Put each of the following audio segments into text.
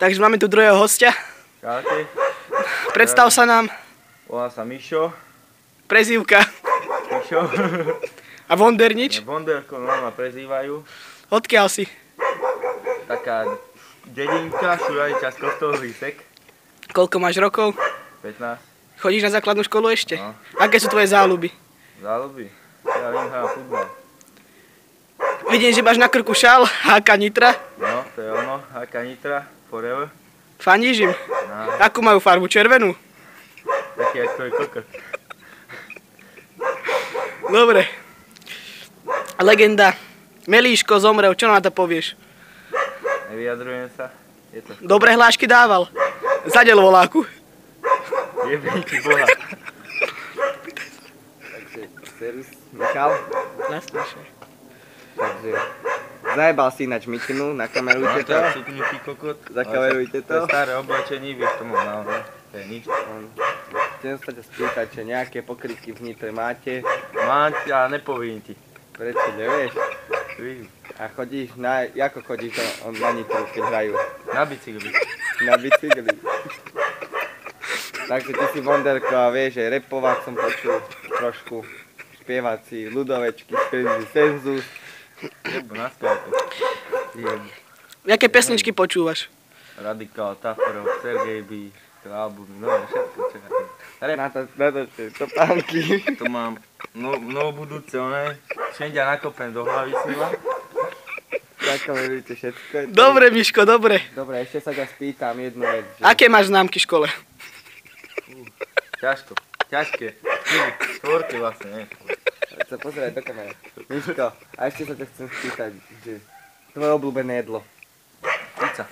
Takže máme tu druhého hostia. Čaute. Predstav sa nám. Volám sa Mišo. Prezývka. Mišo. A Vondernič? Vonderko, no ma prezývajú. Odkiaľ si? Taká dedinka, Šuraniča z Kostohlísek. Koľko máš rokov? 15. Chodíš na základnú školu ešte? No. Aké sú tvoje záľuby? Záľuby. Ja viem, hrám futbal. Vidím, že máš na krku šál HK Nitra. No, to je ono. HK Nitra, forever. Fandíš im? No. Akú majú farbu? Červenú? Taký ako tvoj kokot. Dobre. Legenda. Melíško zomrel, čo na to povieš? Nevyjadrujem sa. Je to Dobre hlášky dával. Zadel voláku. jebení ti Boha. Takže, servus, Michal. Naslyšaj. Takže, zajebal si ináč mikinu, nakamerujte to. Máte cuknutý kokot. Zakamerujte To je to. staré oblečenie, vieš, to mám naozaj. To je nič. Chcem sa ťa spýtať, či nejaké pokrytky v Nitre máte. Máte, ale nepoviem ti. Prečo nevieš? Víš, A chodíš na, ako chodíš na Nitru, keď hrajú? na bicykli. Na bicykli. Takže ty si Vonderko a vieš, že repovať som počul trošku. Spievať si ľudovečky, senzus. Jebo, naspievaj to. Jebo. Jaké pesničky počúvaš? Radikál, Taferov, Sergej B, to albumy, no všetko, čo ja tým. Natočte, topánky. To mám budúce, one, všendia nakopem do hlavy s nima. Zakamerujte všetko. Dobre, Miško, dobre. Dobre, ešte sa ťa spýtam jednu vec. Že... Aké máš známky v škole? Ťažko, ťažké, tvorky vlastne, nie. Sa pozeraj do kamery. Miško, a ešte sa ťa chcem spýtať, že tvoje obľúbené jedlo. Pizza.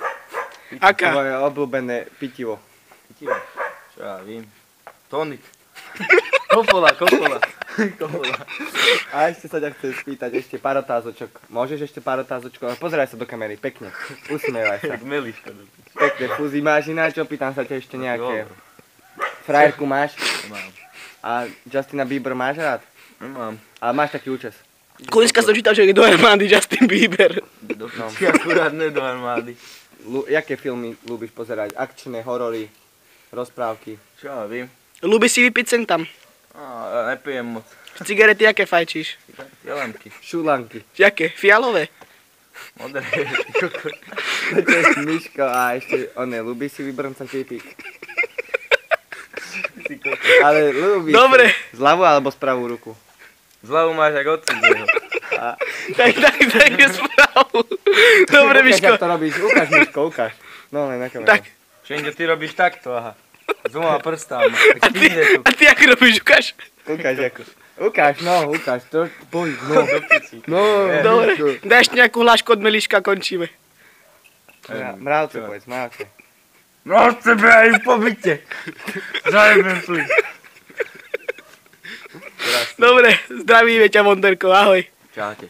Aká? Tvoje obľúbené pitivo. Pitivo. Čo ja vím. Tonik. Kopola. A ešte sa ťa chcem spýtať, ešte pár otázočok. Môžeš ešte pár otázočkov? Pozeraj sa do kamery, pekne. Usmievaj sa. Jak Meliška. Pekne, fúzi máš ináč, opýtam sa ťa ešte nejaké. Frajerku máš? Nemám. A Justina Bieber máš rád? Nemám. A máš taký účes? Dneska som čítal, že je do armády Justin Bieber. Do piči, akurát ne do armády. Jaké filmy ľúbiš pozerať? Akčné, horory, rozprávky? Čo ja vím. Ľúbi si vypiť sem tam. Ja nepijem moc. Cigarety jaké fajčíš? Jelenky. Šulanky. Jaké? Fialové? Modré, ty kokot. Počas Miško a ešte ľúbi si vybrncať pipík. Ty kokot. Ale ľúbiš. Dobre. Zľavú alebo spravú ruku? Zľavu máš jak od cudzieho. Tak je správu. Dobre, Ukáž, Miško. jak to robíš. Ukáž, Miško, ukáž. No, len na kameru. Tak. Všende ty robíš takto, aha. S dvoma prstami. Tak píde tu. A ty ako robíš? Ukáž. Ukáž, ako. Ukáž, no, ukáž. To, poď, no. Do piči. No, Dobre. Miško. Daj ešte nejakú hlášku od Melíška, končíme. Mravce, povedz, mravce. No od sebe aj po byte. Zajebem tu. Dobre, zdravíme ťa, Vonderko, ahoj. Čaute.